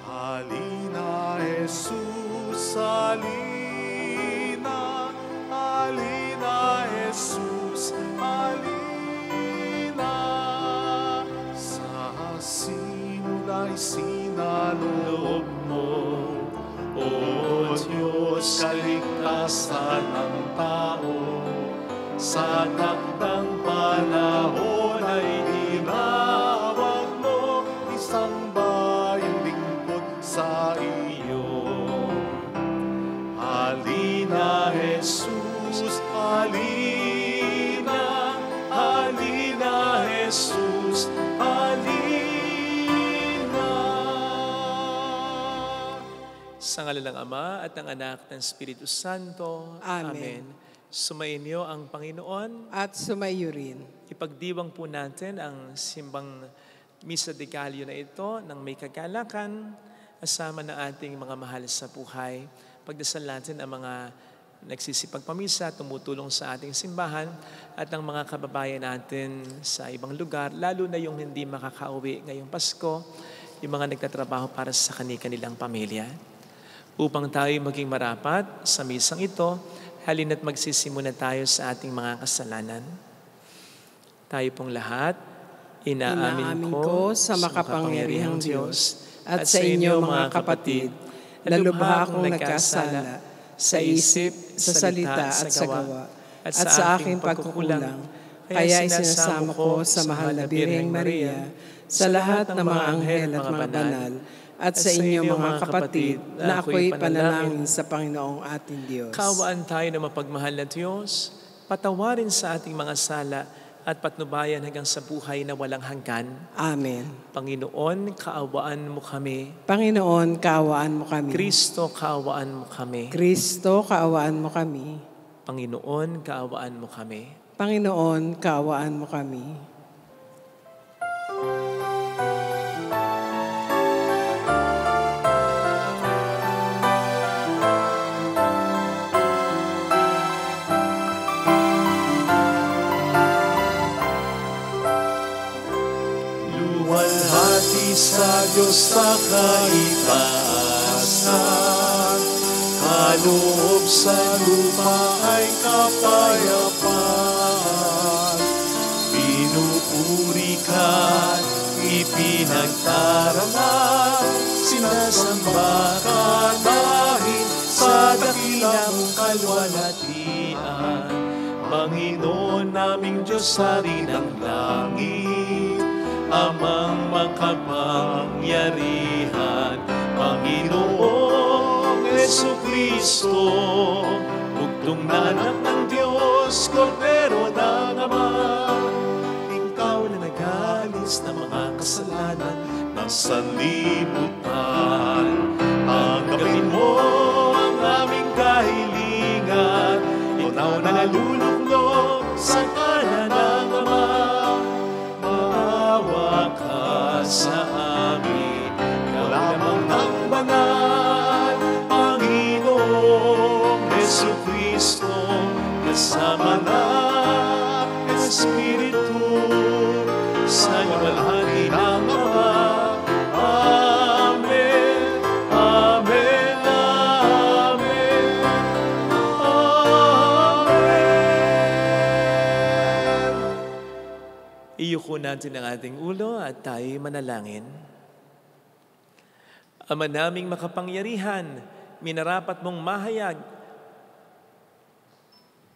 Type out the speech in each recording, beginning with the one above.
Halina, Jesus, halina. Halina, Jesus, halina. Sa simula'y sinaloob mo, O Diyos, kaligtasan ng tao. Sa takdang panahon ay tinawag mo, isang bayang lingkod sa iyo. Halina, Jesus, halina. Halina, Jesus, halina. Sa ngalan ng Ama at ng Anak ng Espiritu Santo. Amen. Sumainyo ang Panginoon. At sumayo rin. Ipagdiwang po natin ang simbang Misa de Gallo na ito ng may kagalakan kasama ng ating mga mahal sa buhay. Pagdasal natin ang mga nagsisipagpamisa, tumutulong sa ating simbahan at ang mga kababayan natin sa ibang lugar, lalo na yung hindi makakauwi ngayong Pasko, yung mga nagtatrabaho para sa kanilang pamilya. Upang tayo maging marapat sa misang ito, halina't magsisimula tayo sa ating mga kasalanan. Tayo pong lahat, inaamin ko sa makapangyarihang Diyos at sa inyo mga kapatid, na lubha akong nagkasala sa isip, sa salita at sa gawa, at sa aking pagkukulang. Kaya isinasamo ko sa mahal na Birheng Maria, sa lahat ng mga anghel at mga banal, at sa inyo mga kapatid, na ako'y panalangin sa Panginoong ating Diyos. Kaawaan tayo na mapagmahal na Diyos, patawarin sa ating mga sala, at patnubayan hanggang sa buhay na walang hanggan. Amen. Panginoon, kaawaan mo kami. Panginoon, kaawaan mo kami. Kristo, kaawaan mo kami. Kristo, kaawaan mo kami. Panginoon, kaawaan mo kami. Panginoon, kaawaan mo kami. Sa Diyos sa kaitaasan, kaloob sa lupa ay kapayapaan. Pinupuri ka, ipinagdarama, sinasamba ka dahil sa dakilang kalwalhatian. Panginoon naming Diyos, Hari ng langit, Amang makapangyarihan, Panginoong Jesucristo, bugtong na anak ng Diyos, Kordero ng Ama. Ikaw na nag-alis ng mga kasalanan ng sanlibutan. Tanggapin mo ang aming kahilingan, ikaw na naluluklok sa kanan ng Ama. Sa amin, ikaw lamang ang banal, Panginoong Jesucristo, kasama ng Espiritu, sa luwalhati ng Ama. Amen, Amen, Amen, Amen. Iyuko natin ang ating ulo at tayo'y manalangin. Ama naming makapangyarihan, minarapat mong mahayag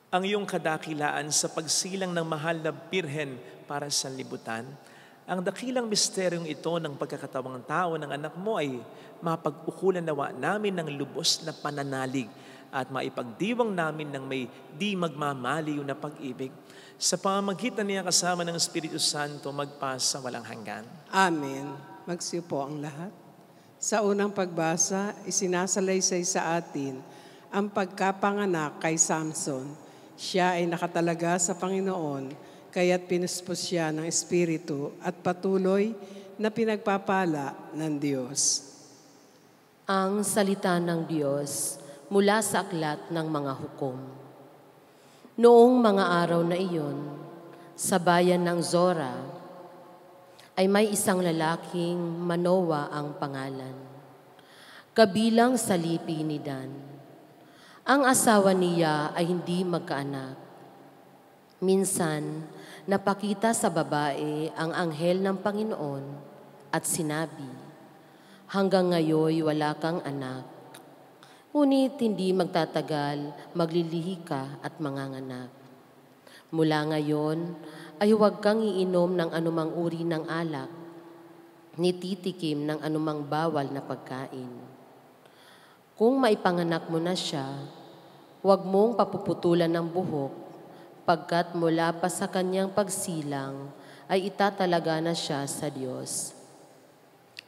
ang iyong kadakilaan sa pagsilang ng mahal na Birhen para sa libutan. Ang dakilang misteryong ito ng pagkakatawang tao ng anak mo ay mapag-ukulan nawa namin ng lubos na pananalig at maipagdiwang namin ng may di magmamaliw na pag-ibig sa pamamagitan niya kasama ng Espiritu Santo magpasa walang hanggan. Amen. Magsiupo ang lahat. Sa unang pagbasa, isinasalaysay sa atin ang pagkapanganak kay Samson. Siya ay nakatalaga sa Panginoon, kaya't pinuspos siya ng Espiritu at patuloy na pinagpapala ng Diyos. Ang salita ng Diyos mula sa aklat ng mga hukom. Noong mga araw na iyon, sa bayan ng Zora, ay may isang lalaking Manoa ang pangalan, kabilang sa lipi ni Dan. Ang asawa niya ay hindi magkaanak. Minsan, napakita sa babae ang anghel ng Panginoon at sinabi, "Hanggang ngayon wala kang anak. Ngunit hindi magtatagal, maglilihi ka at manganganak. Mula ngayon ay huwag kang iinom ng anumang uri ng alak, ni titikim ng anumang bawal na pagkain. Kung maipanganak mo na siya, huwag mong papuputulan ng buhok, pagkat mula pa sa kanyang pagsilang ay itatalaga na siya sa Diyos.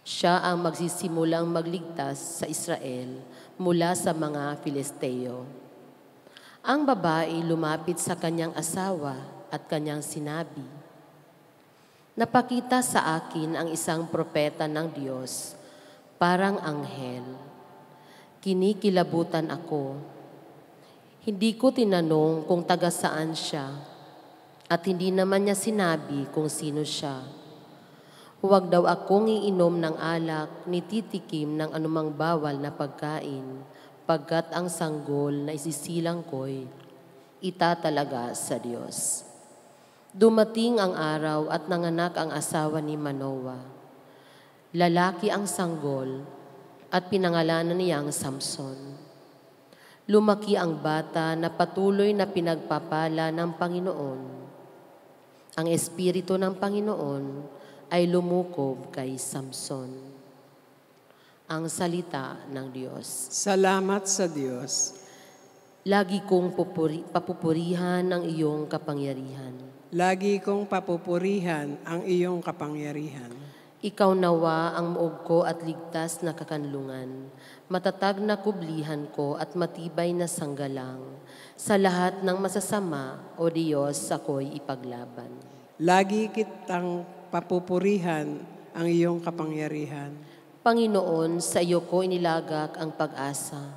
Siya ang magsisimulang magligtas sa Israel mula sa mga Filisteo." Ang babae lumapit sa kanyang asawa at kanyang sinabi, "Napakita sa akin ang isang propeta ng Diyos, parang anghel. Kinikilabutan ako. Hindi ko tinanong kung taga saan siya, at hindi naman niya sinabi kung sino siya. Huwag daw akong iinom ng alak ni titikim ng anumang bawal na pagkain, pagkat ang sanggol na isisilang ko'y itatalaga sa Diyos." Dumating ang araw at nanganak ang asawa ni Manoa. Lalaki ang sanggol at pinangalanan niyang Samson. Lumaki ang bata na patuloy na pinagpapala ng Panginoon. Ang Espiritu ng Panginoon ay lumukob kay Samson. Ang salita ng Diyos. Salamat sa Diyos. Lagi kong papupurihan ang iyong kapangyarihan. Lagi kong papupurihan ang iyong kapangyarihan. Ikaw nawa ang muog ko at ligtas na kakanlungan, matatag na kublihan ko at matibay na sanggalang. Sa lahat ng masasama, O Diyos, ako'y ipaglaban. Lagi kitang papupurihan ang iyong kapangyarihan. Panginoon, sa iyo ko inilagak ang pag-asa.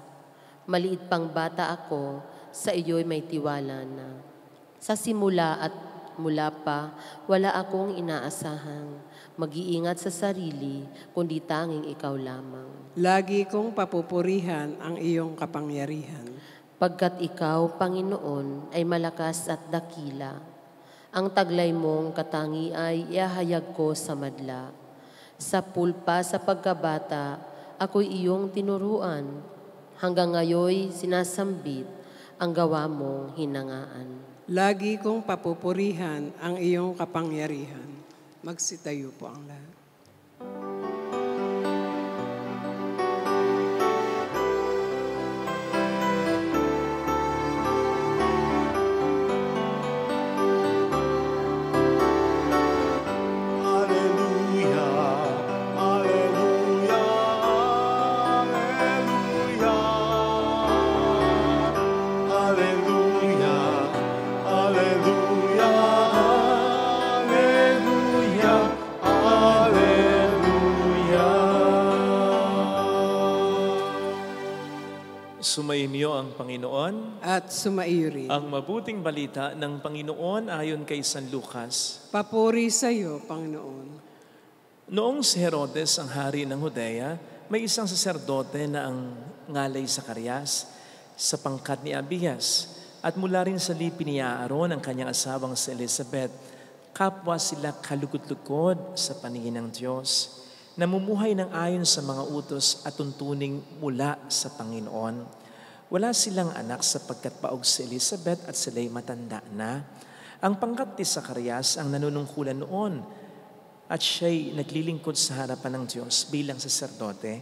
Maliit pang bata ako, sa iyo'y may tiwala na. Sa simula at mula pa, wala akong inaasahang mag-iingat sa sarili, kundi tanging ikaw lamang. Lagi kong papupurihan ang iyong kapangyarihan. Pagkat ikaw, Panginoon, ay malakas at dakila. Ang taglay mong katangi ay iahayag ko sa madla. Sa pulpa sa pagkabata, ako'y iyong tinuruan. Hanggang ngayoy sinasambit ang gawa mong hinangaan. Lagi kong papupurihan ang iyong kapangyarihan. Magsitayo po ang lahat. Sumainyo ang Panginoon. At sumaiyo rin. Ang mabuting balita ng Panginoon ayon kay San Lucas. Papuri sa iyo, Panginoon. Noong si Herodes ang hari ng Judea, may isang saserdote na ang ngalay Zacarias sa pangkat ni Abias at mula rin sa lipi ni Aaron ang kanyang asawang si Elizabeth. Kapwa sila kalugod-lugod sa paningin ng Diyos, namumuhay ng ayon sa mga utos at tuntuning mula sa Panginoon. Wala silang anak sapagkat paog si Elizabeth at sila'y matanda na. Ang pangkat ni Zacarias ang nanunungkulan noon at siya'y naglilingkod sa harapan ng Diyos bilang saserdote.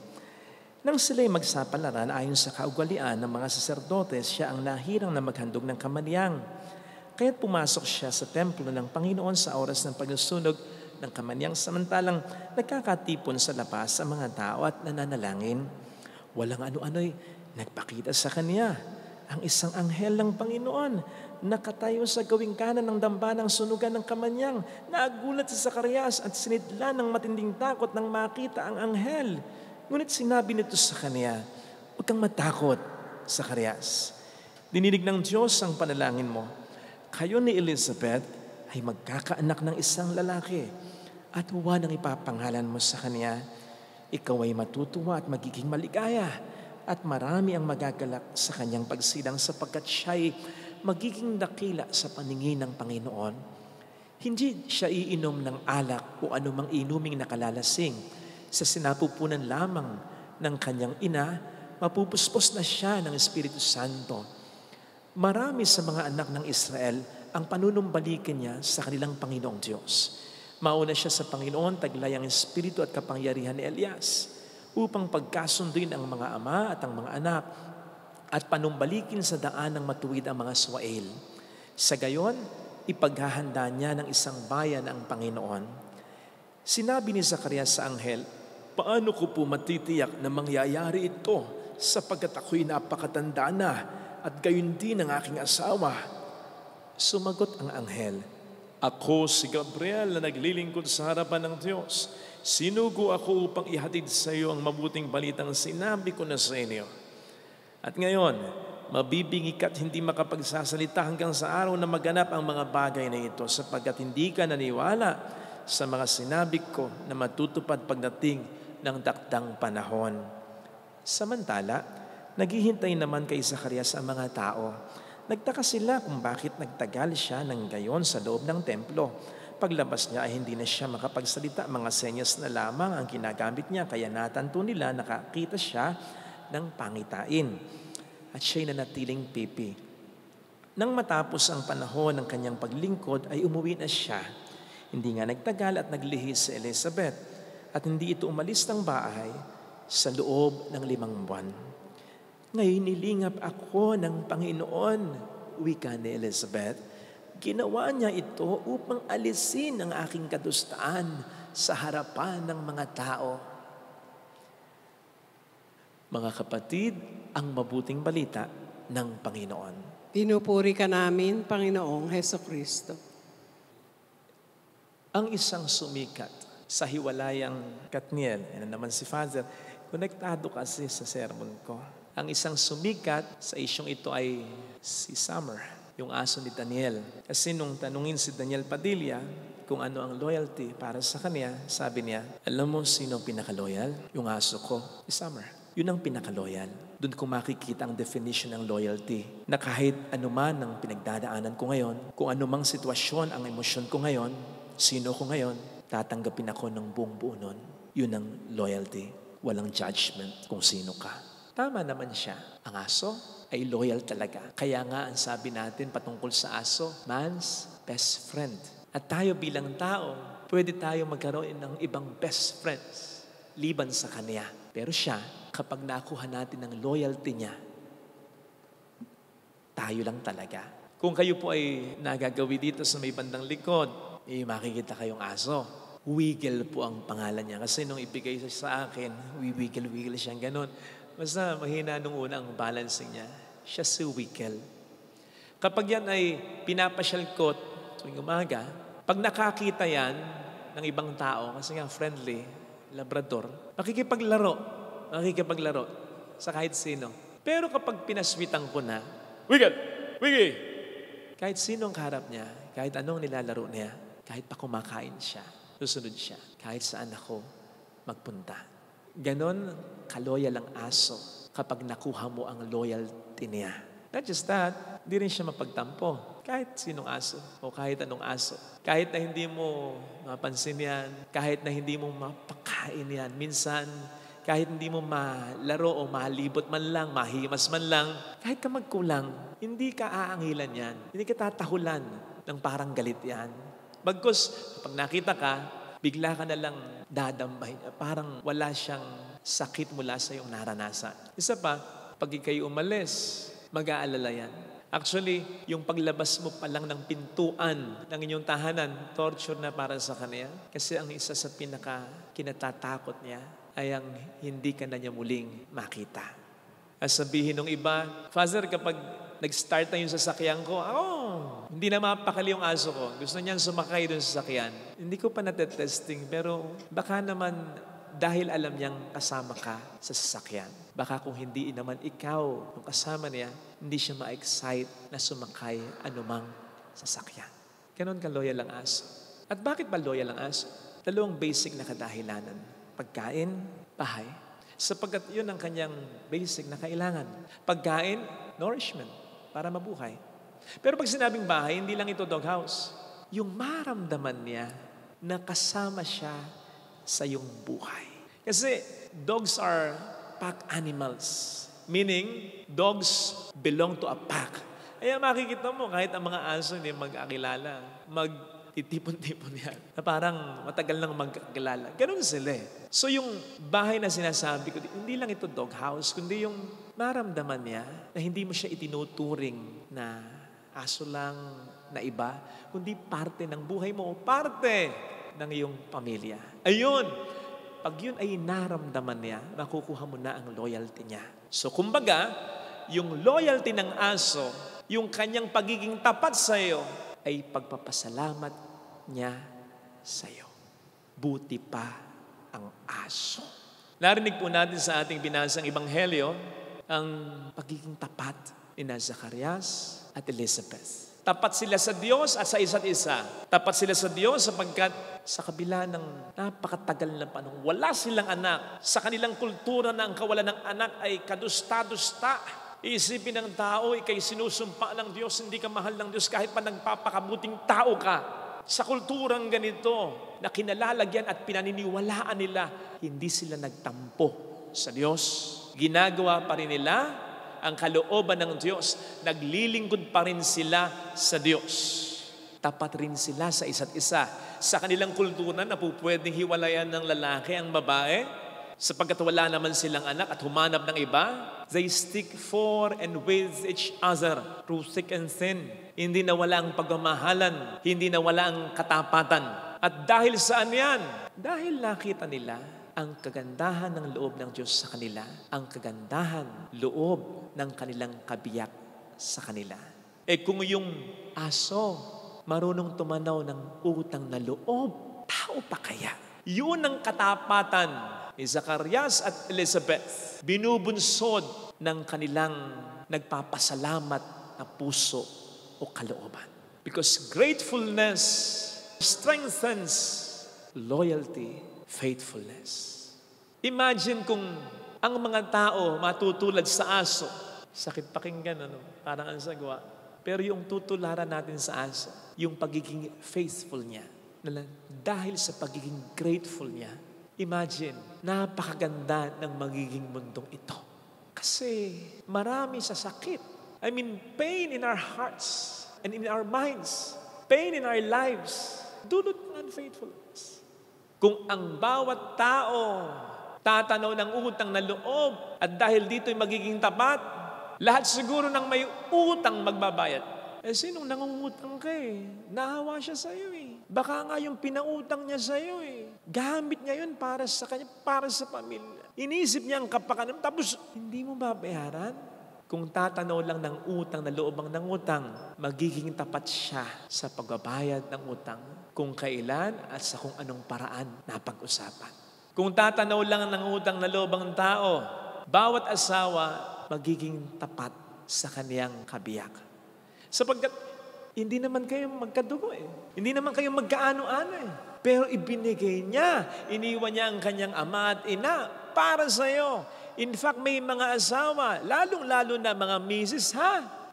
Nang sila'y magsapalaran ayon sa kaugalian ng mga saserdotes, siya ang nahirang na maghandog ng kamaniyang. Kaya't pumasok siya sa templo ng Panginoon sa oras ng pagsusunog ng kamaniyang, samantalang nagkakatipon sa labas ang mga tao at nananalangin. Walang ano-ano'y nagpakita sa kanya. Ang isang anghel ng Panginoon, nakatayo sa gawing kanan ng dambanang sunugan ng kamanyang. Nagulat si Zacarias at sinidla ng matinding takot nang makita ang anghel. Ngunit sinabi nito sa kanya, "Huwag kang matakot, Zacarias. Dininig ng Diyos ang panalangin mo. Kayo ni Elizabeth ay magkakaanak ng isang lalaki at Juan ang ipapangalan mo sa kanya. Ikaw ay matutuwa at magiging maligaya at marami ang magagalak sa kanyang pagsilang sapagkat siya'y magiging dakila sa paningin ng Panginoon. Hindi siya iinom ng alak o anumang inuming nakalalasing. Sa sinapupunan lamang ng kanyang ina, mapupuspos na siya ng Espiritu Santo. Marami sa mga anak ng Israel ang panunumbalikan niya sa kanilang Panginoong Diyos. Mauna siya sa Panginoon, taglay ang Espiritu at kapangyarihan ni Elias, upang pagkasunduin ang mga ama at ang mga anak, at panumbalikin sa daan ng matuwid ang mga Suwael. Sa gayon, ipaghahanda niya ng isang bayan ang Panginoon. Sinabi ni Zacarias sa anghel, "Paano ko po matitiyak na mangyayari ito sapagkat ako'y napakatanda na at gayon din ang aking asawa?" Sumagot ang anghel, "Ako si Gabriel na naglilingkod sa harapan ng Diyos. Sinugo ako upang ihatid sa iyo ang mabuting balitang sinabi ko na sa inyo. At ngayon, mabibingi ka't hindi makapagsasalita hanggang sa araw na maganap ang mga bagay na ito sapagkat hindi ka naniwala sa mga sinabi ko na matutupad pagdating ng takdang panahon." Samantala, naghihintay naman kay Zacarias ang mga tao. Nagtaka sila kung bakit nagtagal siya ng gayon sa loob ng templo. Paglabas niya ay hindi na siya makapagsalita, mga senyas na lamang ang ginagamit niya, kaya natanto nila nakakita siya ng pangitain. At siya'y nanatiling pipi. Nang matapos ang panahon ng kanyang paglingkod ay umuwi na siya. Hindi nga nagtagal at naglihis si Elizabeth at hindi ito umalis ng bahay sa loob ng 5 buwan. "Ngayon nilingap ako ng Panginoon," wika ni Elizabeth. "Ginawa niya ito upang alisin ang aking kadustaan sa harapan ng mga tao." Mga kapatid, ang mabuting balita ng Panginoon. Pinupuri ka namin, Panginoong Hesukristo. Ang isang sumikat sa hiwalayang Katniel, yan naman si Father, konektado kasi sa sermon ko. Ang isang sumikat sa isyong ito ay si Summer, yung aso ni Daniel. Kasi nung tanungin si Daniel Padilla kung ano ang loyalty para sa kanya, sabi niya, "Alam mo sino ang pinaka-loyal? Yung aso ko, si Summer. Yun ang pinaka-loyal." Doon ko makikita ang definition ng loyalty. Na kahit anuman ang pinagdadaanan ko ngayon, kung anumang sitwasyon ang emosyon ko ngayon, sino ko ngayon, tatanggapin ako ng buong buo nun. Yun ang loyalty. Walang judgment kung sino ka. Tama naman siya. Ang aso ay loyal talaga. Kaya nga ang sabi natin patungkol sa aso, man's best friend. At tayo bilang tao, pwede tayo magkaroon ng ibang best friends liban sa kanya. Pero siya, kapag nakuha natin ang loyalty niya, tayo lang talaga. Kung kayo po ay nagagawi dito sa may bandang likod, makikita kayong aso. Wiggle po ang pangalan niya. Kasi nung ibigay siya sa akin, wiggle siyang ganun. Basta mahina nung una ang balancing niya. Siya si Wiggle. Kapag yan ay pinapasyal ko tuwing umaga, pag nakakita yan ng ibang tao, kasi nga friendly, Labrador, makikipaglaro sa kahit sino. Pero kapag pinaswitan ko na, Wiggle! Kahit sino ang kaharap niya, kahit anong nilalaro niya, kahit pa kumakain siya, susunod siya, kahit saan ako magpunta. Ganon kaloyal ang aso kapag nakuha mo ang loyalty niya. Not just that, di rin siya mapagtampo. Kahit sinong aso o kahit anong aso. Kahit na hindi mo mapansin yan, kahit na hindi mo mapakain yan, minsan kahit hindi mo malaro o malibot man lang, mahimas man lang, kahit ka magkulang, hindi ka aangilan yan. Hindi ka tatahulan ng parang galit yan. Bagkus, kapag nakita ka, bigla ka na lang dadambahin. Parang wala siyang sakit mula sa iyong naranasan. Isa pa, pag ikay umalis, mag-aalala yan. Actually, yung paglabas mo pa lang ng pintuan ng inyong tahanan, torture na para sa kanya. Kasi ang isa sa kinatatakot niya ay ang hindi ka na niya muling makita. As sabihin ng iba, Father, kapag nag-start na yung sasakyan ko, hindi na mapakali yung aso ko. Gusto niyan sumakay dun sa sasakyan. Hindi ko pa natetesting, pero baka naman dahil alam niyang kasama ka sa sasakyan. Baka kung hindi naman ikaw yung kasama niya, hindi siya ma-excite na sumakay anumang sasakyan. Ganon ka loyal ang aso. At bakit ba loyal ang aso? 2 basic na kadahilanan. Pagkain, bahay. Sapagkat yun ang kanyang basic na kailangan. Pagkain, nourishment, para mabuhay. Pero pag sinabing bahay, hindi lang ito doghouse. Yung maramdaman niya na kasama siya sa iyong buhay. Kasi dogs are pack animals. Meaning, dogs belong to a pack. Kaya makikita mo, kahit ang mga aso hindi magkakilala, magtitipon-tipon yan. Na parang matagal nang magkakilala. Ganun sila eh. So yung bahay na sinasabi ko, hindi lang ito doghouse, kundi yung maramdaman niya na hindi mo siya itinuturing na aso lang na iba, kundi parte ng buhay mo, parte ng iyong pamilya. Ayun, pag yun ay naramdaman niya, makukuha mo na ang loyalty niya. So kumbaga, yung loyalty ng aso, yung kanyang pagiging tapat sa iyo, ay pagpapasalamat niya sa iyo. Buti pa ang aso. Narinig po natin sa ating binasang Ebanghelyo, ang pagiging tapat ni Zacarias at Elizabeth. Tapat sila sa Diyos at sa isa't isa. Tapat sila sa Diyos sapagkat sa kabila ng napakatagal na panahon, wala silang anak. Sa kanilang kultura na ang kawalan ng anak ay kadusta-dusta. Iisipin ng tao, ikay sinusumpa ng Diyos, hindi ka mahal ng Diyos kahit pa nagpapakabuting tao ka. Sa kulturang ganito, na kinalalagyan at pinaniniwalaan nila, hindi sila nagtampo sa Diyos. Ginagawa pa rin nila ang kalooban ng Diyos. Naglilingkod pa rin sila sa Diyos. Tapat rin sila sa isa't isa. Sa kanilang kultura na po pwedeng hiwalayan ng lalaki ang babae, sapagkat wala naman silang anak at humanap ng iba, they stick for and with each other through thick and thin. Hindi nawala ang pagmamahalan, hindi nawala ang katapatan. At dahil saan yan? Dahil nakita nila ang kagandahan ng loob ng Diyos sa kanila, ang kagandahan, loob ng kanilang kabiyak sa kanila. Kung yung aso marunong tumanaw ng utang na loob, tao pa kaya? Yun ang katapatan ni Zacarias at Elizabeth. Binubunsod ng kanilang nagpapasalamat na puso o kalooban. Because gratefulness strengthens loyalty, faithfulness. Imagine kung ang mga tao matutulad sa aso. Sakit pakinggan, parang ang sagwa. Pero yung tutularan natin sa aso, yung pagiging faithful niya, dahil sa pagiging grateful niya, imagine, napakaganda ng magiging mundong ito. Kasi marami sa sakit. I mean, pain in our hearts and in our minds, pain in our lives, dulot ng unfaithfulness. Kung ang bawat tao tatanaw ng utang na loob at dahil dito'y magiging tapat, lahat siguro ng may utang magbabayad. Sinong nangungutang ka Nahawa siya sa iyo Baka nga yung pinautang niya sa iyo Gamit niya yun para sa kanya, para sa pamilya. Inisip niya ang kapakanan, tapos hindi mo babayaran? Kung tatanaw lang ng utang na loob ang nangutang, magiging tapat siya sa pagbabayad ng utang kung kailan at sa kung anong paraan na pag-usapan. Kung tatanaw lang ng utang na loob ang tao, bawat asawa magiging tapat sa kaniyang kabiyak. Sapagkat hindi naman kayo magkadugo Hindi naman kayo magkaano-ano Pero ibinigay niya, iniwan niya ang kanyang ama at ina para sa iyo. In fact, may mga asawa, lalong-lalo na mga misis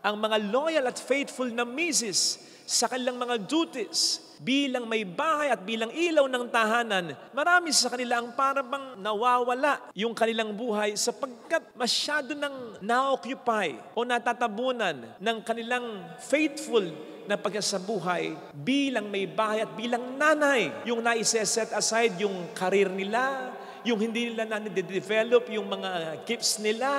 ang mga loyal at faithful na misis sa kanilang mga duties bilang may bahay at bilang ilaw ng tahanan, marami sa kanila ang parang nawawala yung kanilang buhay sapagkat masyado nang na-occupy o natatabunan ng kanilang faithful na pagkasabuhay bilang may bahay at bilang nanay. Yung naiseset aside yung karir nila, yung hindi nila na-develop yung mga gifts nila,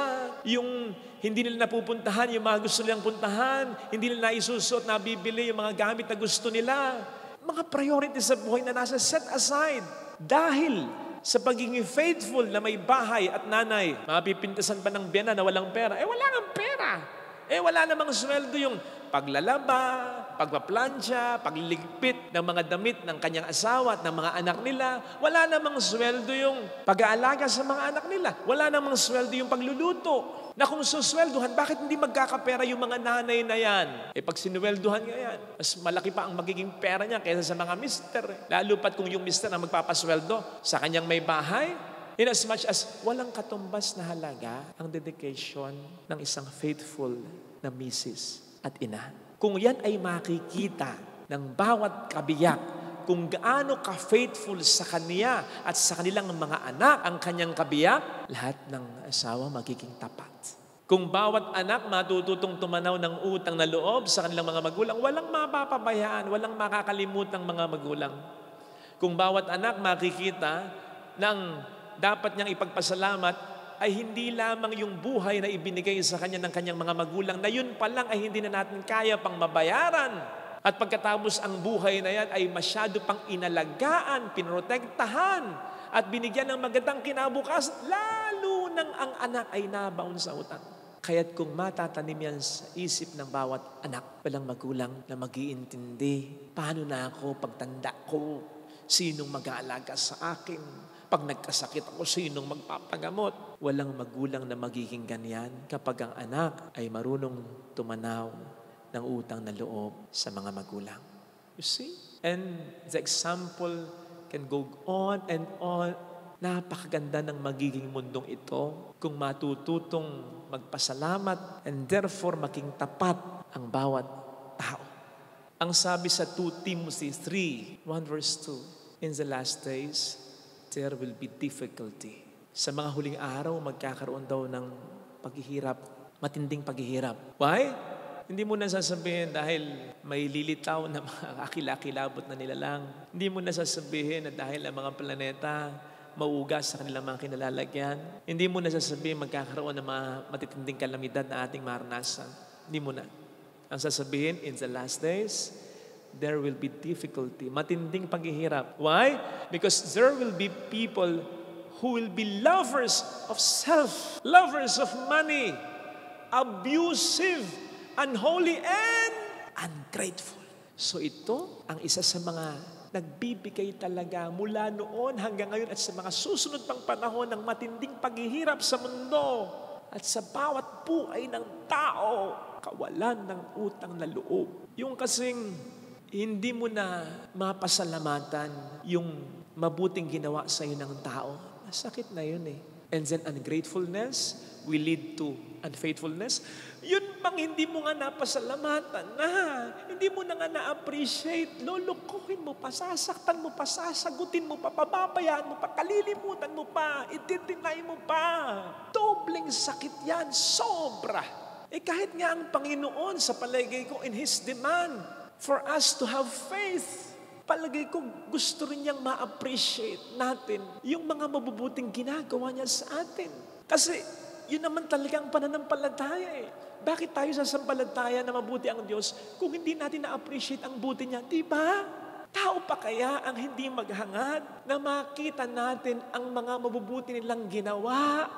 yung hindi nila napupuntahan yung mga gusto nilang puntahan, hindi nila naisusot, nabibili yung mga gamit na gusto nila. Mga priorities sa buhay na nasa set aside. Dahil sa pagiging faithful na may bahay at nanay, mapipintasan pa ng biyana na walang pera. Wala nang pera. Wala namang sweldo yung paglalaba, pagpaplansya, pagliligpit ng mga damit ng kanyang asawa at ng mga anak nila. Wala namang sweldo yung pag-aalaga sa mga anak nila. Wala namang sweldo yung pagluluto. Na kung suswelduhan, bakit hindi magkakapera yung mga nanay na yan? Pag sinuwelduhan nga yan, mas malaki pa ang magiging pera niya kaysa sa mga mister. Lalo pat kung yung mister ang magpapasweldo sa kanyang may bahay. In as much as walang katumbas na halaga ang dedication ng isang faithful na misis at ina. Kung yan ay makikita ng bawat kabiyak, kung gaano ka-faithful sa kanya at sa kanilang mga anak ang kanyang kabiyak, lahat ng asawa magiging tapat. Kung bawat anak matututong tumanaw ng utang na loob sa kanilang mga magulang, walang mapapabayaan, walang makakalimutang mga magulang. Kung bawat anak makikita ng dapat niyang ipagpasalamat ay hindi lamang yung buhay na ibinigay sa kanya ng kanyang mga magulang na yun pa lang ay hindi na natin kaya pang mabayaran. At pagkatapos ang buhay na yan ay masyado pang inalagaan, pinrotektahan at binigyan ng magandang kinabukas, lalo nang ang anak ay nabaon sa utang. Kaya't kung matatanim yan sa isip ng bawat anak, walang magulang na mag-iintindi, paano na ako pagtanda ko? Sinong mag-aalaga sa akin? Pag nagkasakit ako, sinong magpapagamot? Walang magulang na magiging ganyan kapag ang anak ay marunong tumanaw ng utang na loob sa mga magulang. You see? And the example can go on and on. Napakaganda ng magiging mundong ito kung matututong magpasalamat and therefore maging tapat ang bawat tao. Ang sabi sa 2 Timothy 3, 1 verse 2, in the last days, there will be difficulty. Sa mga huling araw, magkakaroon daw ng paghihirap, matinding paghihirap. Why? Hindi mo na sasabihin dahil may lilitaw na mga akilakilabot na nilalang. Hindi mo na sasabihin na dahil ang mga planeta maugas sa kanilang mga kinalalagyan. Hindi mo na sasabihin magkakaroon ng mga matitinding kalamidad na ating maranasan. Hindi mo na. Ang sasabihin, in the last days, there will be difficulty, matinding paghihirap. Why? Because there will be people who will be lovers of self, lovers of money, abusive, unholy, and ungrateful. So ito ang isa sa mga nagbibigay talaga mula noon hanggang ngayon at sa mga susunod pang panahon ng matinding paghihirap sa mundo at sa bawat buhay ng tao, kawalan ng utang na loob. Yung kasing hindi mo na mapasalamatan yung mabuting ginawa sa iyo ng tao, masakit na yun eh. And then ungratefulness will lead to unfaithfulness. Yun bang hindi mo nga napasalamatan na, hindi mo na nga na-appreciate, lulukuhin mo pa, sasaktan mo pa, sasagutin mo pa, pababayaan mo pa, kalilimutan mo pa, itidinay mo pa. Dobleng sakit yan, sobra. Kahit nga ang Panginoon sa palagay ko in His demand for us to have faith, palagay ko gusto rin niyang ma-appreciate natin yung mga mabubuting ginagawa niya sa atin. Kasi yun naman talaga ang pananampalataya eh. Bakit tayo sasampalataya na mabuti ang Diyos kung hindi natin na-appreciate ang buti niya? Diba? Tao pa kaya ang hindi maghangad na makita natin ang mga mabubuti nilang ginawa?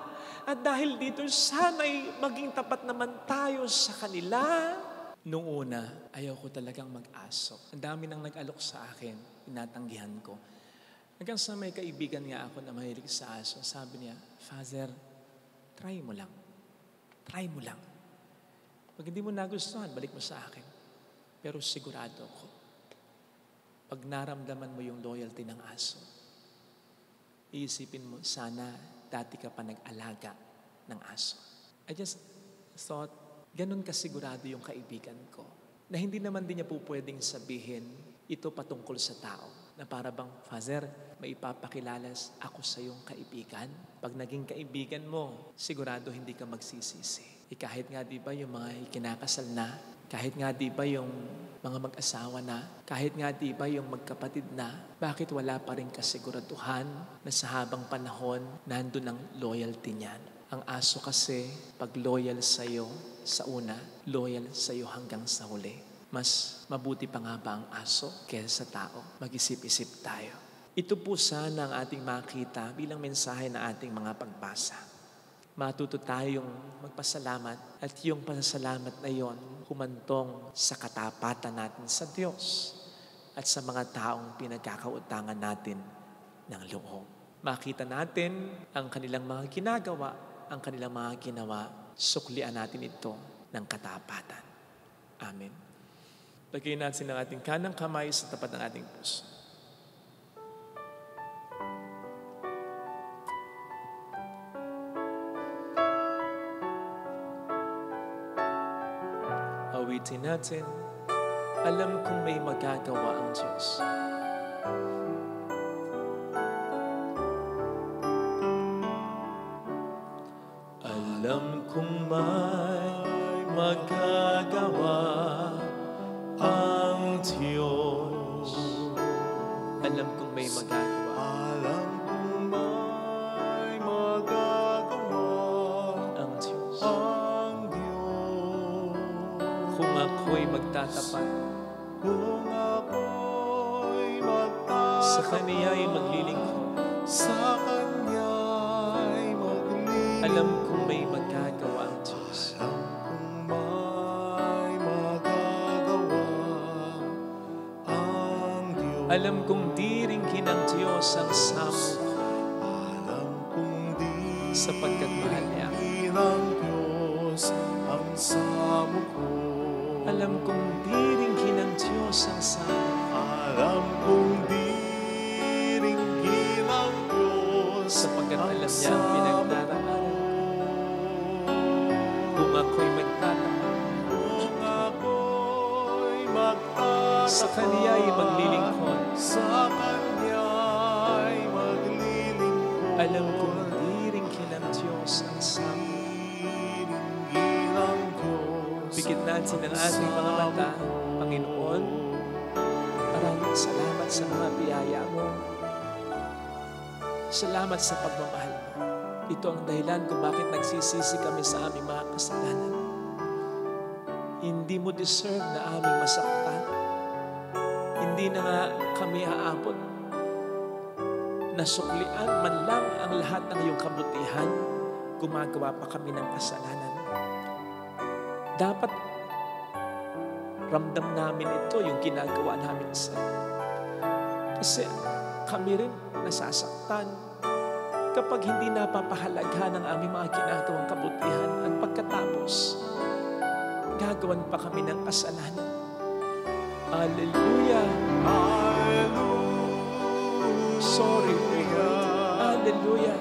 At dahil dito, sana'y maging tapat naman tayo sa kanila. Noong una, ayaw ko talagang mag-asok. Ang dami nang nag-alok sa akin, tinatanggihan ko. Hanggang sa may kaibigan nga ako na mahilig sa aso, sabi niya, Father, try mo lang. Try mo lang. Pag hindi mo nagustuhan, balik mo sa akin. Pero sigurado ako, pag naramdaman mo yung loyalty ng aso, iisipin mo, sana dati ka pa nag-alaga ng aso. I just thought, ganun kasigurado yung kaibigan ko, na hindi naman din niya po pwedeng sabihin ito patungkol sa tao, na para bang, Father, may ipapakilalas ako sa iyong kaibigan. Pag naging kaibigan mo, sigurado hindi ka magsisisi. Kahit nga di ba yung mga ikinakasal na, Kahit nga di ba yung mga mag-asawa na, kahit nga di ba yung magkapatid na, bakit wala pa rin kasiguraduhan na sa habang panahon, nandun ang loyalty niyan? Ang aso kasi, pag loyal sa'yo sa una, loyal sa'yo hanggang sa huli. Mas mabuti pa nga ba ang aso kaysa sa tao? Mag-isip-isip tayo. Ito po sana ang ating makita bilang mensahe na ating mga pagbasa. Matuto tayong magpasalamat at yung pasasalamat na yon humantong sa katapatan natin sa Diyos at sa mga taong pinagkakautangan natin ng loob. Makita natin ang kanilang mga ginagawa, ang kanilang mga ginawa, suklian natin ito ng katapatan. Amen. Lagay natin ang ating kanang kamay sa tapat ng ating puso. Awitin natin, alam kong may magagawa ang Diyos. Alam kong may magagawa ang Diyos. Alam kong may magagawa. Alam kong may magagawa ang Diyos. ang Diyos. Kung ako'y magtatapat, Kung ako'y magtatapat sa Kaniya'y maglilingkod, sa Kanya'y maglilingkod. alam kong may magagawa ang Diyos. Alam kong may magagawa ang Diyos. Alam kong diringkin ng Diyos ang samo Alam kong di sapagkat mahal niya ako. ng Diyos ang samo ko. Alam kong diringkin ng Diyos ang samo. Alam kong di ringgit ang Diyos Sapagkat ang alam niya ang samo pinagdaraanan. Kung ako'y magtatapat, Kung ako'y magtatapat sa Kaniya'y maglilingkod, sa Kanya'y maglilingkod. alam kong diringkin ng Diyos ang samo. Diringgin ang Diyos Bigit natin ang ating mga mata, Panginoon. Maraming salamat sa mga biyaya mo. Salamat sa pagmamahal mo. Ito ang dahilan kung bakit nagsisisi kami sa aming mga kasalanan. Hindi mo deserve na aming masaktan. Hindi na nga kami aabot. Nasuklian man lang ang lahat ng iyong kabutihan, gumagawa pa kami ng kasalanan. Dapat ramdam namin ito, yung ginagawa namin sa Kasi kami rin nasasaktan kapag hindi napapahalagahan ang aming mga ginagawang kabutihan at pagkatapos, gagawan pa kami ng kasalanan. Hallelujah! Sorry, Lord. Hallelujah!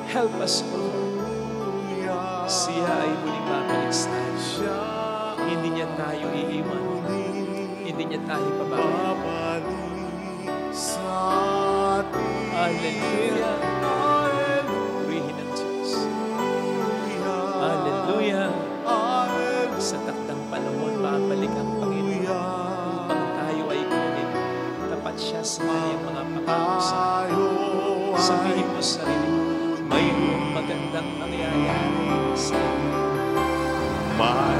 Help us, Lord. Siya ay muling babalik sa atin. Hindi niya tayo iiwan. Hindi niya tayo pababayaan. babalik sa atin. Hallelujah! Purihin ang Diyos. Hallelujah! Sa takdang panahon, babalik ang Panginoon upang tayo ay kunin. Tapat siya sa kanyang mga pangako sa atin. Sabihin mo sa sarili mo, mayroong magandang mangyayari sa atin.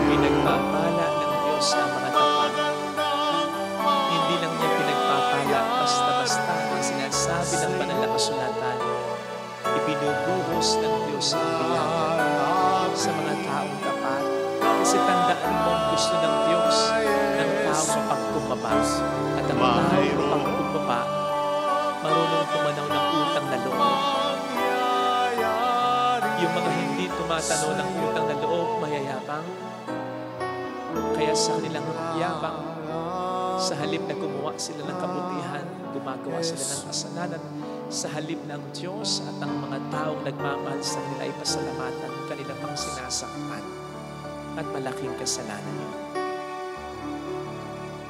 Pinagpapala ng Diyos ang mga tapat. Hindi lang niya pinagpapala basta-basta ang sinasabi ng banal na kasulatan. Ibinubuhos ng Diyos ang biyaya sa mga taong tapat. Kasi tandaan mo ang gusto ng Diyos ng taong mapagkumbaba. At ang taong mapagkumbaba, marunong tumanaw ng utang na loob. Yung mga hindi tumatanaw ng utang na loob, mayayabang. Kaya sa kanilang yabang, sa halip na gumawa sila ng kabutihan, gumagawa sila ng kasalanan. Sa halip ng Diyos at ang mga taong nagmamahal sa kanila ay pasalamatan, kanila pang sinasaktan. At malaking kasalanan yun.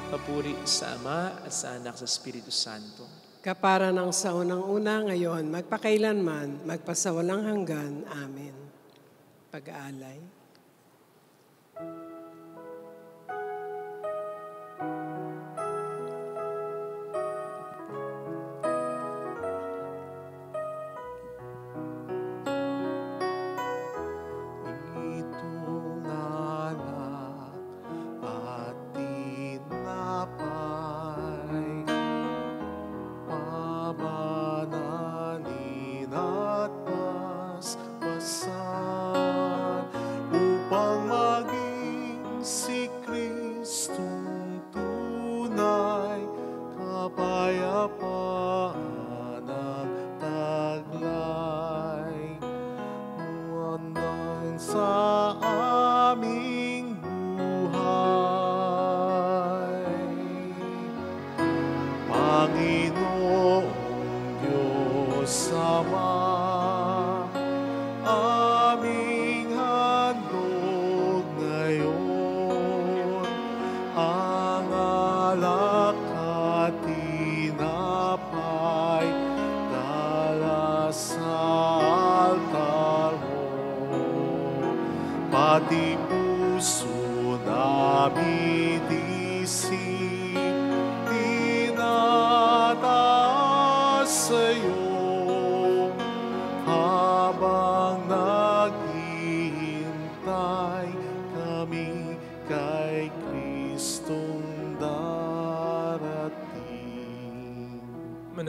Papuri sa Ama at sa Anak sa Espiritu Santo. Kapara ng sa unang-una ngayon, magpakailanman, magpasawalang hanggan. Amen. Pag-aalay.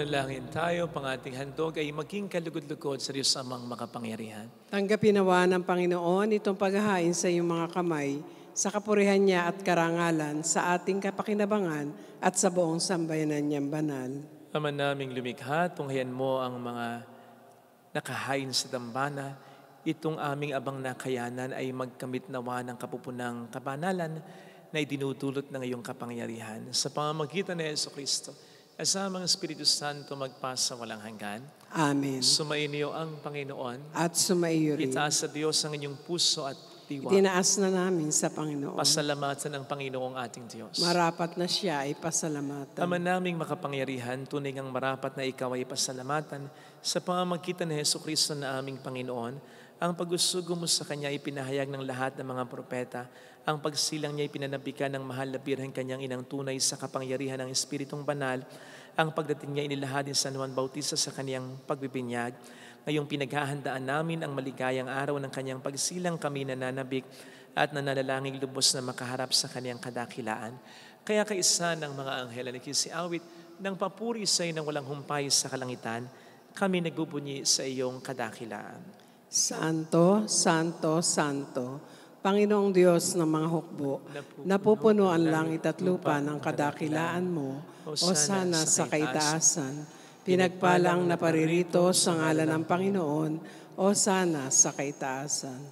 Manalangin tayo, pang ating handog ay maging kalugod-lugod sa Diyos amang makapangyarihan. Tanggapin nawa ng Panginoon itong paghahain sa iyong mga kamay, sa kapurihan niya at karangalan, sa ating kapakinabangan at sa buong sambayanan niyang banal. Ama naming lumikha, tunghayan mo ang mga nakahain sa dambana. Itong aming abang nakayanan ay magkamit nawa ng kapupunang kabanalan na idinudulot ng iyong kapangyarihan. Sa pamamagitan ni Jesucristo, kasama ang Espiritu Santo magpasa walang hanggan. Amen. Sumainyo ang Panginoon. At sumaiyo rin. Itaas sa Diyos ang inyong puso at diwa. Itinaas na namin sa Panginoon. Pasalamatan ang Panginoong ating Diyos. Marapat na siya ay pasalamatan. Ama naming makapangyarihan, tunay ngang marapat na ikaw ay pasalamatan sa pamamagitan ni Jesucristo na aming Panginoon. Ang pagsusugo mo sa Kanya ay pinahayag ng lahat ng mga propeta. Ang pagsilang niya ay pinanabikan ng mahal na Birhen Kanyang inang tunay sa kapangyarihan ng Espiritong Banal. Ang pagdating niya inilahad ni San Juan Bautista sa Kaniyang pagbibinyag. Ngayong pinaghahandaan namin ang maligayang araw ng Kanyang pagsilang, kami nananabik at nananalangin lubos na makaharap sa Kaniyang kadakilaan. Kaya kaisa ng mga anghel na nagsisiawit ng papuri sa iyo ng walang humpay sa kalangitan, kami nagbubunyi sa iyong kadakilaan. Santo, Santo, Santo, Panginoong Diyos ng mga hukbo, napupuno ang langit at lupa ng kadakilaan mo, o sana sa kaitaasan. Pinagpalang na paririto sa ngalan ng Panginoon, o sana sa kaitaasan.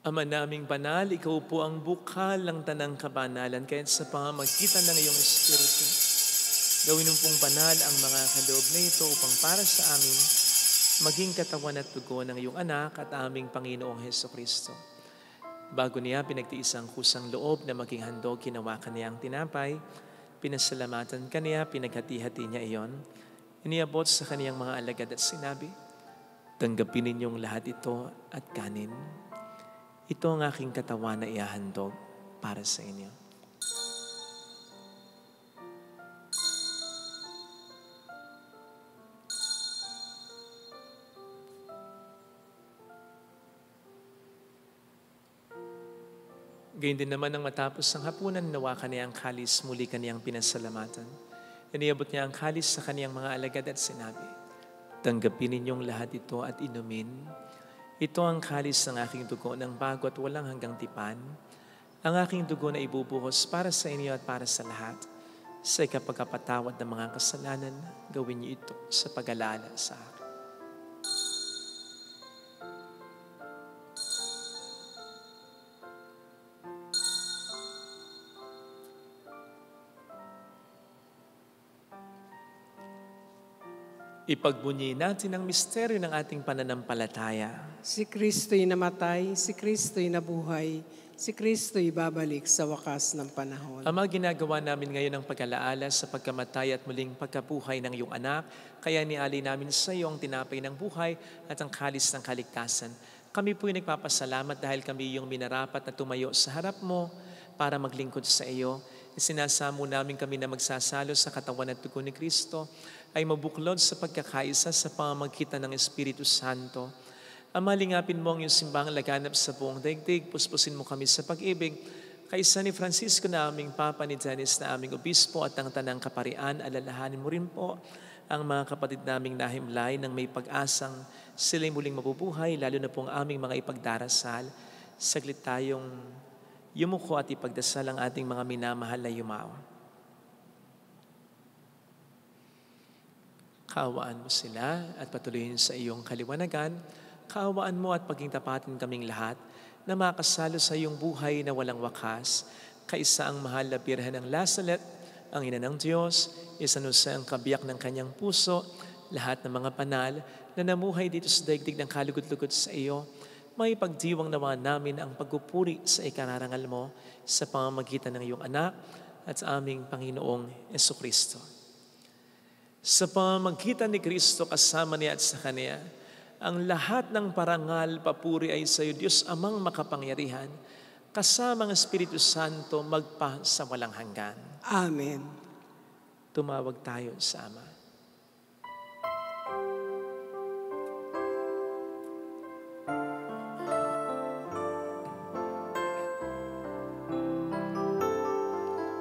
Ama naming banal, ikaw po ang bukal ng tanang kabanalan, kaya sa pamamagitan ng iyong Espiritu, gawin mo pong banal ang mga kaloob na ito upang para sa amin, maging katawan at dugo ng iyong anak at aming Panginoong Hesukristo. Bago niya pinagtiis ang kusang loob na maging handog, kinawakan niya ang tinapay, pinasalamatan kaniya, pinaghati-hati niya iyon, iniabot sa kaniyang mga alagad at sinabi, tanggapin ninyong lahat ito at kanin. Ito ang aking katawan na iahandog para sa inyo. Gayun din naman nang matapos ang hapunan, nawakan niya ang kalis, muli kaniyang pinasalamatan. Iniabot niya ang kalis sa kaniyang mga alagad at sinabi, tanggapin ninyong lahat ito at inumin. Ito ang kalis ng aking dugo ng bago at walang hanggang tipan. Ang aking dugo na ibubuhos para sa inyo at para sa lahat. Sa ikapagkapatawad ng mga kasalanan, gawin niyo ito sa pag-alala sa akin. Ipagbunyi natin ang misteryo ng ating pananampalataya. Si Kristo'y namatay, si Kristo'y nabuhay, si Kristo'y babalik sa wakas ng panahon. Ama, ginagawa namin ngayon ang pag-alaala sa pagkamatay at muling pagkabuhay ng iyong anak, kaya nialay namin sa iyo ang tinapay ng buhay at ang kalis ng kaligtasan. Kami po'y nagpapasalamat dahil kami iyong minarapat na tumayo sa harap mo para maglingkod sa iyo. Isinasamo namin kami na magsasalo sa katawan at dugo ni Kristo ay mabuklod sa pagkakaisa sa pamamagitan ng Espiritu Santo. Ama, lingapin mo ang iyong simbahang laganap sa buong daigdig, puspusin mo kami sa pag-ibig. Kaisa ni Francisco na aming Papa, ni Dennis na aming Obispo at ang Tanang Kaparian, alalahanin mo rin po ang mga kapatid naming nahimlay ng may pag-asang sila'y muling mabubuhay, lalo na po ang aming mga ipagdarasal. Saglit tayong yumuko at ipagdasal ang ating mga minamahal na yumao. Kaawaan mo sila at patuloyin sa iyong kaliwanagan. Kaawaan mo at paging tapatin kaming lahat na makasalo sa iyong buhay na walang wakas. Kaisa ang mahal na Birhen ng Lazaret, ang ina ng Diyos, San Jose ang kabiyak ng kanyang puso, lahat ng mga banal na namuhay dito sa daigdig ng kalugod-lugod sa iyo, may pagdiwang nawa namin ang pagpupuri sa ikararangal mo sa pamamagitan ng iyong anak at sa aming Panginoong Jesucristo. Sa pamamagitan ni Kristo kasama niya at sa Kanya, ang lahat ng parangal, papuri ay sa iyo, Diyos Amang makapangyarihan, kasama ang Espiritu Santo magpa sa walang hanggan. Amen. Tumawag tayo sa Ama.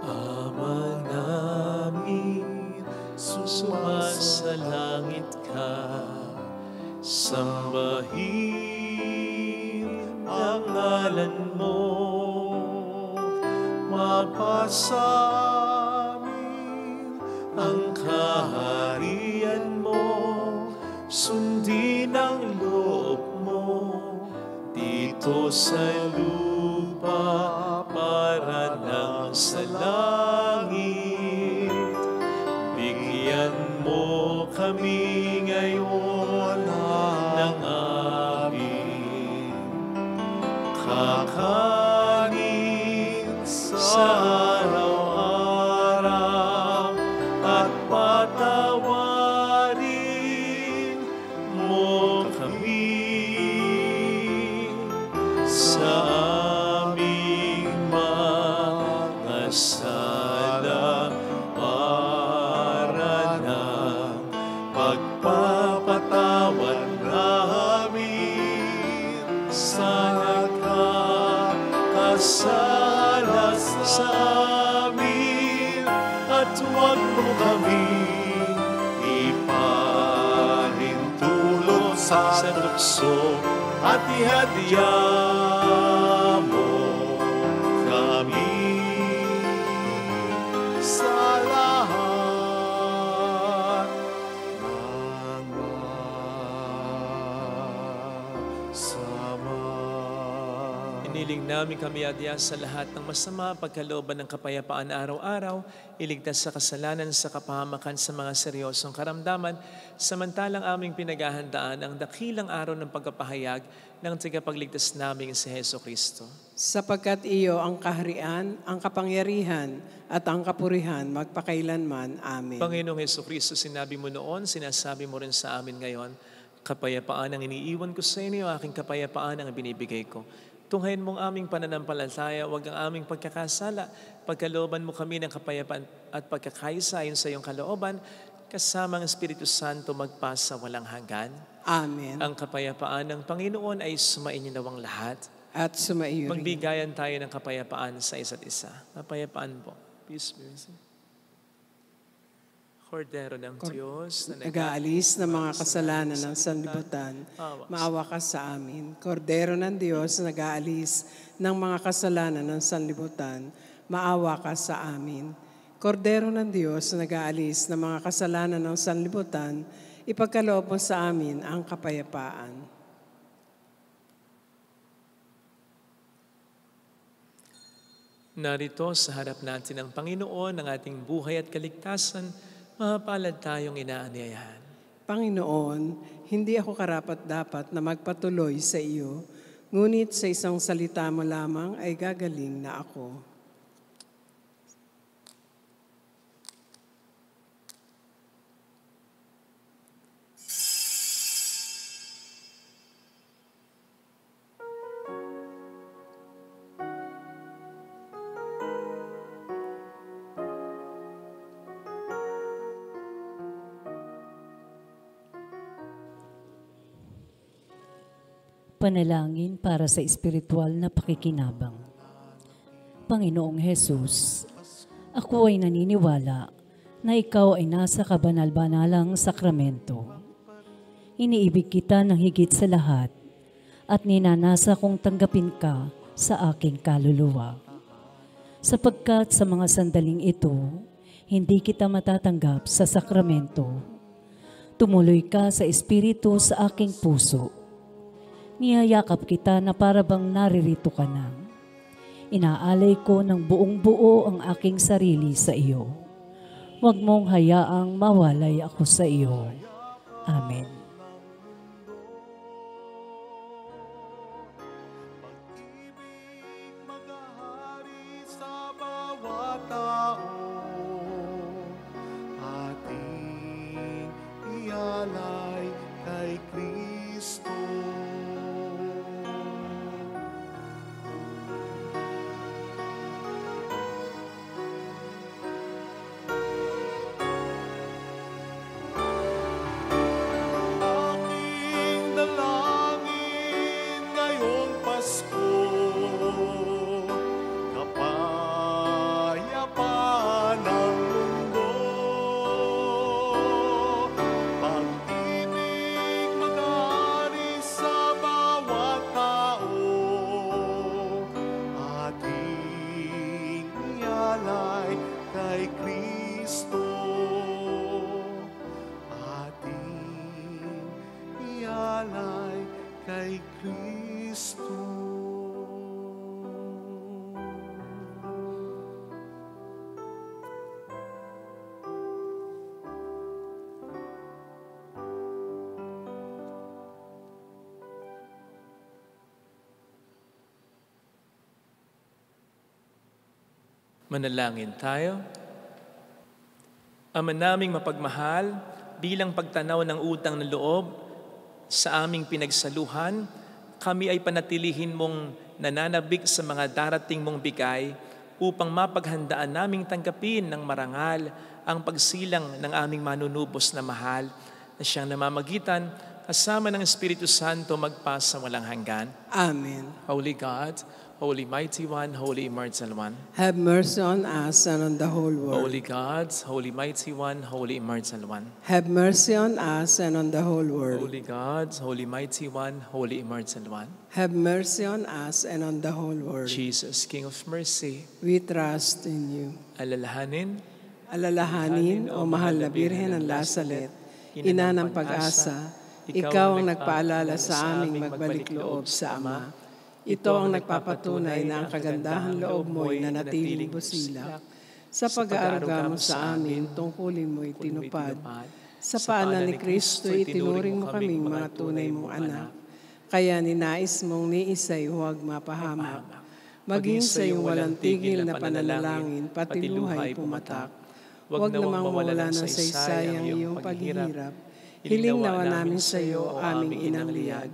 Ama namin, susunod langit ka. Sambahin ang ngalan mo, mapasa amin ang kaharian mo, sundin ang loob mo dito sa lupa para nang sa langit. Bigyan mo kami ngayon ng aming kakanin sa araw-araw at patawarin mo kami sa aming mga sala para ng pagpapatawad namin sa nagkakasala sa amin, at huwag mo kami ipahintulot sa tukso, at ihadya mo kami sa lahat ng masama. Iniling namin kami adya sa lahat ng masama, pagkalooban ng kapayapaan araw-araw, iligtas sa kasalanan, sa kapahamakan, sa mga seryosong karamdaman, samantalang aming pinaghahandaan ang dakilang araw ng pagkapahayag ng tagapagligtas naming si Heso Kristo. Sapagkat iyo ang kaharian, ang kapangyarihan, at ang kapurihan magpakailanman. Amen. Panginoong Heso Kristo, sinabi mo noon, sinasabi mo rin sa amin ngayon, kapayapaan ang iniiwan ko sa inyo, aking kapayapaan ang binibigay ko. Tunghayin mong aming pananampalataya, huwag ang aming pagkakasala. Pagkalooban mo kami ng kapayapaan at pagkakaisa ayon sa iyong kalooban, kasama ang Espiritu Santo magpasa walang hanggan. Amen. Ang kapayapaan ng Panginoon ay sumainyo nawang lahat. At sumaiyo rin. Magbigayan tayo ng kapayapaan sa isa't isa. Kapayapaan po. Peace be with you. Kordero ng Diyos na nag-aalis ng mga kasalanan ng sanlibutan, maawa ka sa amin. Kordero ng Diyos na nag-aalis ng mga kasalanan ng sanlibutan, maawa ka sa amin. Kordero ng Diyos na nag-aalis ng mga kasalanan ng sanlibutan, ipagkaloob mo sa amin ang kapayapaan. Narito sa harap natin ang Panginoon, ng ating buhay at kaligtasan, mapalad tayong inaanyayahan. Panginoon, hindi ako karapat-dapat na magpatuloy sa iyo, ngunit sa isang salita mo lamang ay gagaling na ako. Panalangin para sa espiritual na pakikinabang. Panginoong Hesus, ako ay naniniwala na ikaw ay nasa kabanal-banalang sakramento. Iniibig kita ng higit sa lahat at ninanasa kong tanggapin ka sa aking kaluluwa. Sapagkat sa mga sandaling ito, hindi kita matatanggap sa sakramento. Tumuloy ka sa espiritu sa aking puso. Niyayakap kita na parabang naririto ka na. Inaalay ko ng buong buo ang aking sarili sa iyo. Huwag mong hayaang mawalay ako sa iyo. Amen. Maghahari sa bawat tao, ating ialay kay Kristo. kay Kristo, ating ialay kay Kristo. Manalangin tayo. Ama naming mapagmahal, bilang pagtanaw ng utang na loob sa aming pinagsaluhan, kami ay panatilihin mong nananabik sa mga darating mong bigay upang mapaghandaan naming tanggapin ng marangal ang pagsilang ng aming manunubos na mahal na siyang namamagitan kasama ng Espiritu Santo magpasa walang hanggan. Amen. Holy God, Holy Mighty One, Holy Immortal One. Have mercy on us and on the whole world. Holy God, Holy Mighty One, Holy Immortal One. Have mercy on us and on the whole world. Holy God, Holy Mighty One, Holy Immortal One. Have mercy on us and on the whole world. Jesus, King of Mercy, We trust in you. alalahanin, Alalahanin, O mahal na Birhen ng Lasalet, ina ng pag-asa, ikaw ang nagpaalala sa aming magbalik loob sa Ama. Ito ang nagpapatunay na ang kagandahan loob mo'y nanatiling busilak. Sa pag-aaruga mo sa amin, tungkulin mo'y tinupad. Sa paanan ni Kristo, itinuring mo kaming mga tunay mong anak. Kaya ninais mong ni isa'y huwag mapahamak. Maging sa iyong walang tigil na pananalangin, pati luhay pumatak. Huwag namang mawala ng saysayang iyong paghihirap. Hiling nawa namin sa iyo aming inang liyag,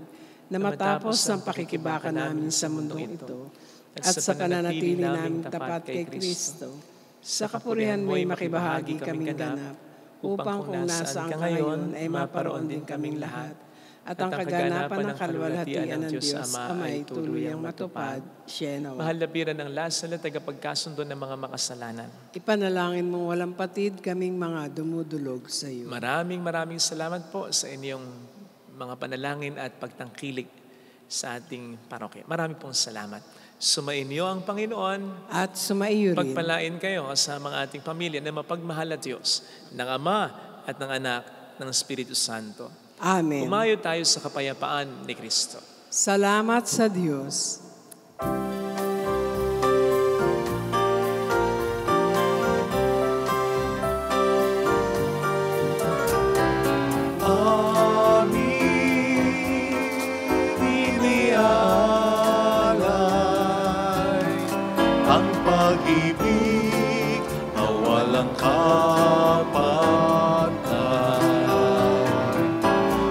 na matapos ang pakikibaka namin sa mundong ito, at sa pananatili namin tapat kay Kristo, sa kapurihan mo'y makibahagi kaming ganap, upang kung nasaan ka ngayon ay maparoon din kaming lahat, at ang kaganapan ng kalwalhatian ng Diyos Ama ay tuluyang matupad, siya nawa. mahal na Birhen ng Lasalet, tagapagkasundo ng mga makasalanan. Ipanalangin mong walang patid kaming mga dumudulog sa iyo. Maraming salamat po sa inyong mga panalangin at pagtangkilik sa ating parokya. Maraming pong salamat. Sumainyo ang Panginoon At sumaiyo rin. pagpalain kayo kasama ang ating pamilya na mapagmahal na Diyos ng Ama at ng Anak ng Espiritu Santo. Amen. Umayo tayo sa kapayapaan ni Kristo. Salamat sa Diyos. Ang pag-ibig na walang kapantay.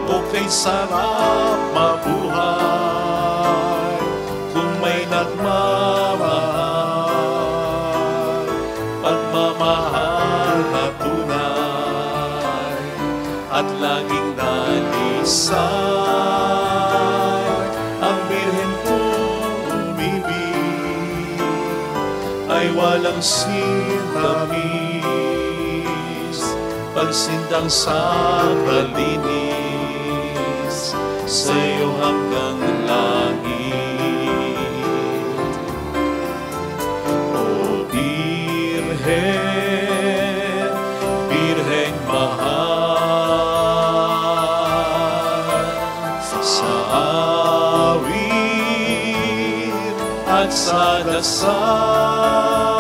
Okay, sarap mabuhay kung may nagmamahal. Pagmamahal na tunay at laging nalisay. Ang Birhen kong umibig ay walang sintamis, pagsindang sa kalinis, sa iyo hanggang langit. O Birhen, Birheng mahal, sa awit at sa dasal